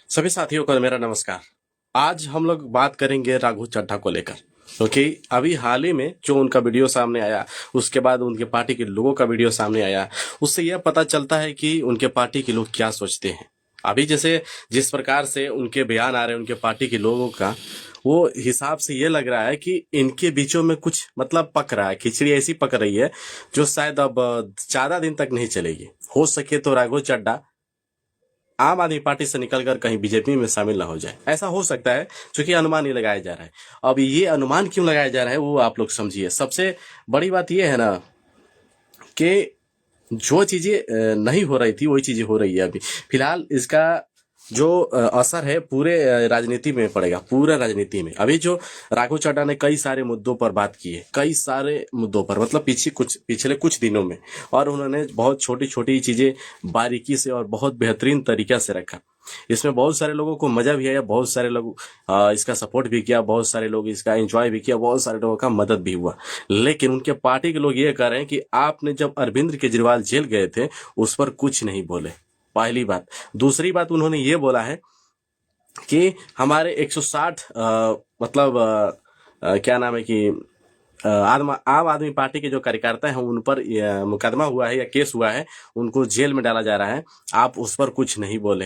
सभी साथियों को मेरा नमस्कार। आज हम लोग बात करेंगे राघव चड्ढा को लेकर, क्योंकि अभी हाल ही में जो उनका वीडियो सामने आया, उसके बाद उनके पार्टी के लोगों का वीडियो सामने आया, उससे यह पता चलता है कि उनके पार्टी के लोग क्या सोचते हैं। अभी जैसे जिस प्रकार से उनके बयान आ रहे हैं उनके पार्टी के लोगों का, वो हिसाब से ये लग रहा है कि इनके बीचों में कुछ मतलब पक रहा है, खिचड़ी ऐसी पक रही है जो शायद अब ज्यादा दिन तक नहीं चलेगी। हो सके तो राघव चड्ढा आम आदमी पार्टी से निकलकर कहीं बीजेपी में शामिल ना हो जाए, ऐसा हो सकता है, क्योंकि अनुमान ये लगाया जा रहा है। अब ये अनुमान क्यों लगाया जा रहा है वो आप लोग समझिए। सबसे बड़ी बात ये है ना कि जो चीजें नहीं हो रही थी वही चीजें हो रही है अभी फिलहाल। इसका जो असर है पूरे राजनीति में पड़ेगा, पूरा राजनीति में। अभी जो राघव चड्ढा ने कई सारे मुद्दों पर बात की है, कई सारे मुद्दों पर, मतलब पिछले कुछ दिनों में, और उन्होंने बहुत छोटी छोटी चीजें बारीकी से और बहुत बेहतरीन तरीका से रखा। इसमें बहुत सारे लोगों को मजा भी आया, बहुत सारे लोग इसका सपोर्ट भी किया, बहुत सारे लोग इसका एंजॉय भी किया, बहुत सारे लोगों का मदद भी हुआ। लेकिन उनके पार्टी के लोग ये कह रहे हैं कि आपने जब अरविंद केजरीवाल जेल गए थे उस पर कुछ नहीं बोले, पहली बात। दूसरी बात, उन्होंने ये बोला है कि हमारे 160 मतलब क्या नाम है कि आम आदमी पार्टी के जो कार्यकर्ता हैं उन पर मुकदमा हुआ है या केस हुआ है, उनको जेल में डाला जा रहा है, आप उस पर कुछ नहीं बोले।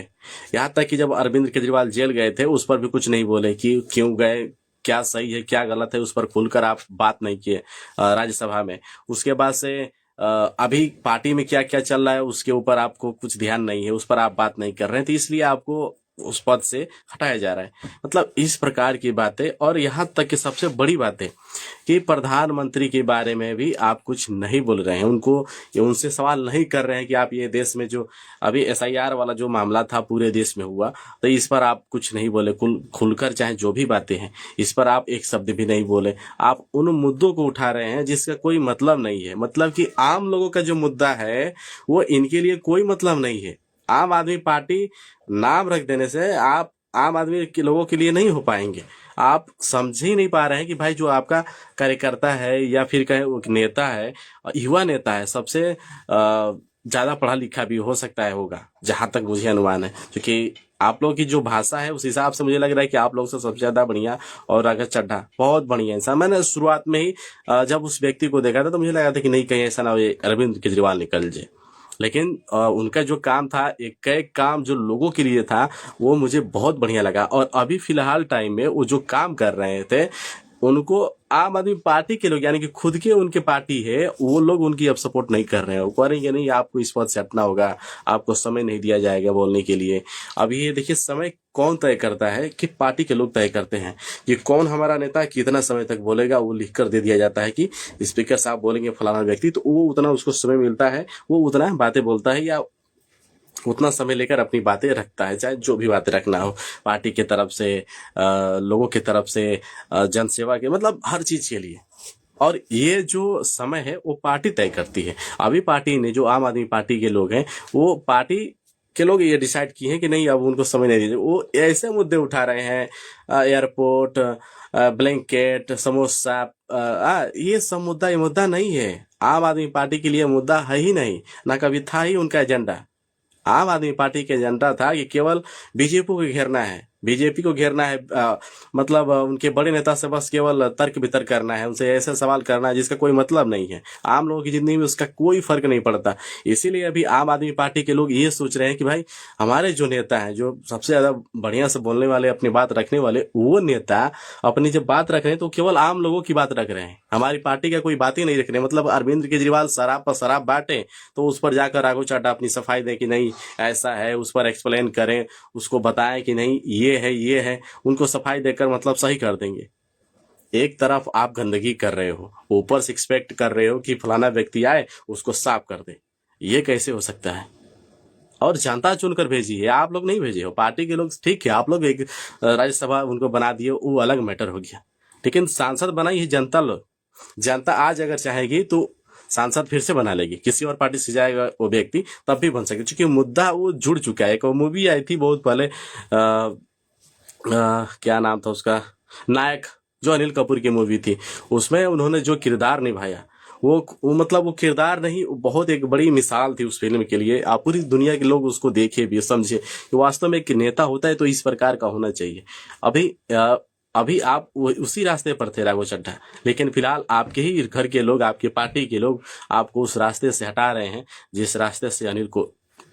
यहाँ तक कि जब अरविंद केजरीवाल जेल गए थे उस पर भी कुछ नहीं बोले कि क्यों गए, क्या सही है क्या गलत है, उस पर खुलकर आप बात नहीं किए राज्यसभा में। उसके बाद से अभी पार्टी में क्या क्या चल रहा है उसके ऊपर आपको कुछ ध्यान नहीं है, उस पर आप बात नहीं कर रहे हैं, तो इसलिए आपको उस पद से हटाया जा रहा है। मतलब इस प्रकार की बातें। और यहाँ तक कि सबसे बड़ी बात है कि प्रधानमंत्री के बारे में भी आप कुछ नहीं बोल रहे हैं, उनसे सवाल नहीं कर रहे हैं कि आप ये देश में जो अभी एसआईआर वाला जो मामला था पूरे देश में हुआ, तो इस पर आप कुछ नहीं बोले, खुलकर चाहे जो भी बातें हैं इस पर आप एक शब्द भी नहीं बोले। आप उन मुद्दों को उठा रहे हैं जिसका कोई मतलब नहीं है। मतलब कि आम लोगों का जो मुद्दा है वो इनके लिए कोई मतलब नहीं है। आम आदमी पार्टी नाम रख देने से आप आम आदमी के लोगों के लिए नहीं हो पाएंगे। आप समझ ही नहीं पा रहे हैं कि भाई जो आपका कार्यकर्ता है या फिर कहे वो नेता है, युवा नेता है, सबसे ज्यादा पढ़ा लिखा भी हो सकता है होगा, जहां तक मुझे अनुमान है, क्योंकि आप लोग की जो भाषा है उस हिसाब से मुझे लग रहा है कि आप लोग से सबसे ज्यादा बढ़िया और राघव चड्ढा बहुत बढ़िया इंसान। मैंने शुरुआत में ही जब उस व्यक्ति को देखा था तो मुझे लगा था कि नहीं कहीं ऐसा ना हो अरविंद केजरीवाल निकल जाए। लेकिन उनका जो काम था, एक एक काम जो लोगों के लिए था, वो मुझे बहुत बढ़िया लगा। और अभी फिलहाल टाइम में वो जो काम कर रहे थे उनको आम आदमी पार्टी के लोग, यानी कि खुद के उनके पार्टी है, वो लोग उनकी अब सपोर्ट नहीं कर रहे हैं। वो कह रहे हैं कि नहीं आपको इस पद से हटना होगा, आपको समय नहीं दिया जाएगा बोलने के लिए। अब ये देखिए, समय कौन तय करता है कि पार्टी के लोग तय करते हैं कि कौन हमारा नेता कितना समय तक बोलेगा। वो लिख कर दे दिया जाता है कि स्पीकर साहब बोलेंगे फलाना व्यक्ति, तो वो उतना उसको समय मिलता है, वो उतना बातें बोलता है या उतना समय लेकर अपनी बातें रखता है, चाहे जो भी बातें रखना हो, पार्टी की तरफ से, लोगों की तरफ से, जनसेवा के, मतलब हर चीज के लिए। और ये जो समय है वो पार्टी तय करती है। अभी पार्टी ने, जो आम आदमी पार्टी के लोग हैं, वो पार्टी के लोग ये डिसाइड किए हैं कि नहीं अब उनको समय नहीं दीजिए। वो ऐसे मुद्दे उठा रहे हैं, एयरपोर्ट, ब्लैंकेट, समोसा, ये सब मुद्दा, ये मुद्दा नहीं है। आम आदमी पार्टी के लिए मुद्दा है ही नहीं, ना कभी था ही उनका एजेंडा। आम आदमी पार्टी का एजेंडा था कि केवल बीजेपी को घेरना है, बीजेपी को घेरना है, मतलब उनके बड़े नेता से बस केवल तर्क वितर्क करना है, उनसे ऐसे सवाल करना है जिसका कोई मतलब नहीं है, आम लोगों की जिंदगी में उसका कोई फर्क नहीं पड़ता। इसीलिए अभी आम आदमी पार्टी के लोग ये सोच रहे हैं कि भाई हमारे जो नेता हैं, जो सबसे ज्यादा बढ़िया से बोलने वाले, अपनी बात रखने वाले, वो नेता अपनी जब बात रख रहे हैं तो केवल आम लोगों की बात रख रहे हैं, हमारी पार्टी का कोई बात ही नहीं रख रहे। मतलब अरविंद केजरीवाल शराब पर शराब बांटे तो उस पर जाकर राघव चड्ढा अपनी सफाई दे कि नहीं ऐसा है, उस पर एक्सप्लेन करें, उसको बताएं कि नहीं ये है ये है, उनको सफाई देकर मतलब सही कर देंगे। एक तरफ आप गंदगी कर रहे हो, ऊपर से एक्सपेक्ट कर रहे हो कि फलाना व्यक्ति आए उसको साफ कर दे, ये कैसे हो सकता है। और जनता चुनकर भेजी है, आप लोग नहीं भेजे हो, पार्टी के लोग। ठीक है आप लोग एक राज्यसभा उनको बना दिए, वो अलग मैटर हो गया, लेकिन सांसद बनाई है जनता लोग। जनता आज अगर चाहेगी तो सांसद फिर से बना लेगी, किसी और पार्टी से जाएगा वो व्यक्ति तब भी बन सके, क्योंकि मुद्दा वो जुड़ चुका है। एक मूवी आई थी बहुत पहले, क्या नाम था उसका, नायक, जो अनिल कपूर की मूवी थी, उसमें उन्होंने जो किरदार निभाया वो मतलब वो किरदार नहीं, वो बहुत एक बड़ी मिसाल थी उस फिल्म के लिए। आप पूरी दुनिया के लोग उसको देखे भी, समझे कि वास्तव में एक नेता होता है तो इस प्रकार का होना चाहिए। अभी अभी आप उसी रास्ते पर थे राघव चड्ढा, लेकिन फिलहाल आपके ही घर के लोग, आपके पार्टी के लोग आपको उस रास्ते से हटा रहे हैं जिस रास्ते से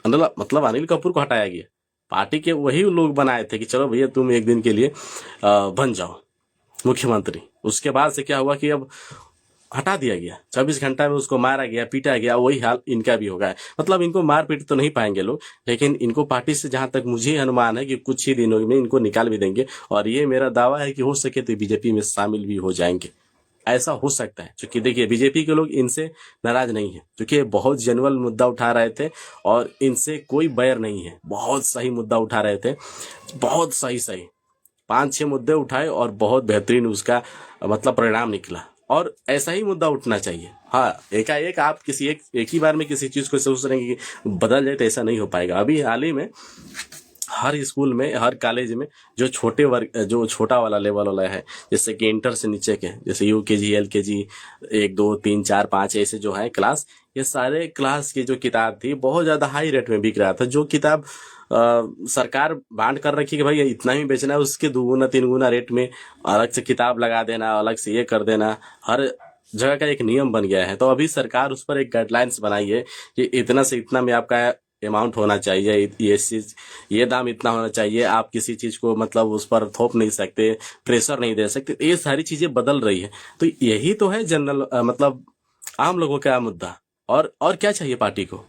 मतलब अनिल कपूर को हटाया गया। पार्टी के वही लोग बनाए थे कि चलो भैया तुम एक दिन के लिए बन जाओ मुख्यमंत्री। उसके बाद से क्या हुआ कि अब हटा दिया गया, 24 घंटा में उसको मारा गया, पीटा गया। वही हाल इनका भी होगा। मतलब इनको मार पीट तो नहीं पाएंगे लोग, लेकिन इनको पार्टी से जहां तक मुझे अनुमान है कि कुछ ही दिनों में इनको निकाल भी देंगे। और ये मेरा दावा है कि हो सके तो बीजेपी में शामिल भी हो जाएंगे। ऐसा हो सकता है, क्योंकि देखिए बीजेपी के लोग इनसे नाराज नहीं है, क्योंकि ये बहुत जेन्युइन मुद्दा उठा रहे थे और इनसे कोई बैर नहीं है। बहुत सही मुद्दा उठा रहे थे, बहुत सही 5-6 मुद्दे उठाए और बहुत बेहतरीन उसका मतलब परिणाम निकला। और ऐसा ही मुद्दा उठना चाहिए। हाँ, एकाएक आप किसी एक ही बार में किसी चीज को सोच रहे हैं कि बदल जाए, तो ऐसा नहीं हो पाएगा। अभी हाल ही में हर स्कूल में, हर कॉलेज में जो छोटे वर्ग, जो छोटा वाला लेवल वाला है, जैसे कि इंटर से नीचे के, जैसे यूकेजी, एलकेजी, 1 2 3 4 5 ऐसे जो है क्लास, ये सारे क्लास की जो किताब थी बहुत ज्यादा हाई रेट में बिक रहा था। जो किताब सरकार बांट कर रखी कि भाई इतना ही बेचना है, उसके 2 गुना 3 गुना रेट में अलग से किताब लगा देना, अलग से ये कर देना, हर जगह का एक नियम बन गया है। तो अभी सरकार उस पर एक गाइडलाइंस बनाई है कि इतना से इतना में आपका अमाउंट होना चाहिए, ये दाम इतना होना चाहिए। आप किसी चीज को मतलब उस पर थोप नहीं सकते, प्रेशर नहीं दे सकते। ये सारी चीजें बदल रही है। तो यही तो है जनरल मतलब आम लोगों का मुद्दा। और क्या चाहिए पार्टी को?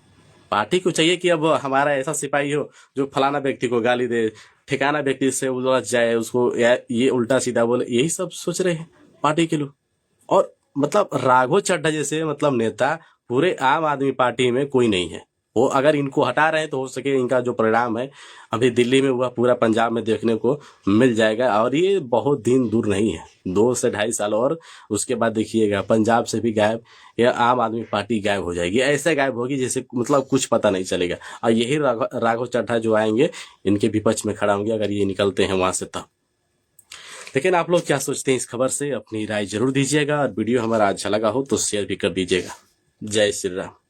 पार्टी को चाहिए कि अब हमारा ऐसा सिपाही हो जो फलाना व्यक्ति को गाली दे, ठिकाना व्यक्ति से उलझ जाए, उसको ये उल्टा सीधा बोले। यही सब सोच रहे हैं पार्टी के लोग। और मतलब राघव चड्ढा जैसे मतलब नेता पूरे आम आदमी पार्टी में कोई नहीं है। वो अगर इनको हटा रहे हैं तो हो सके इनका जो परिणाम है अभी दिल्ली में हुआ पूरा पंजाब में देखने को मिल जाएगा। और ये बहुत दिन दूर नहीं है, 2 से 2.5 साल और उसके बाद देखिएगा पंजाब से भी गायब, या आम आदमी पार्टी गायब हो जाएगी। ऐसे गायब होगी जैसे मतलब कुछ पता नहीं चलेगा। और यही राघव चड्ढा जो आएंगे इनके विपक्ष में खड़ा होंगे अगर ये निकलते हैं वहां से तब। लेकिन आप लोग क्या सोचते हैं इस खबर से? अपनी राय जरूर दीजिएगा। और वीडियो हमारा अच्छा लगा हो तो शेयर भी कर दीजिएगा। जय श्री राम।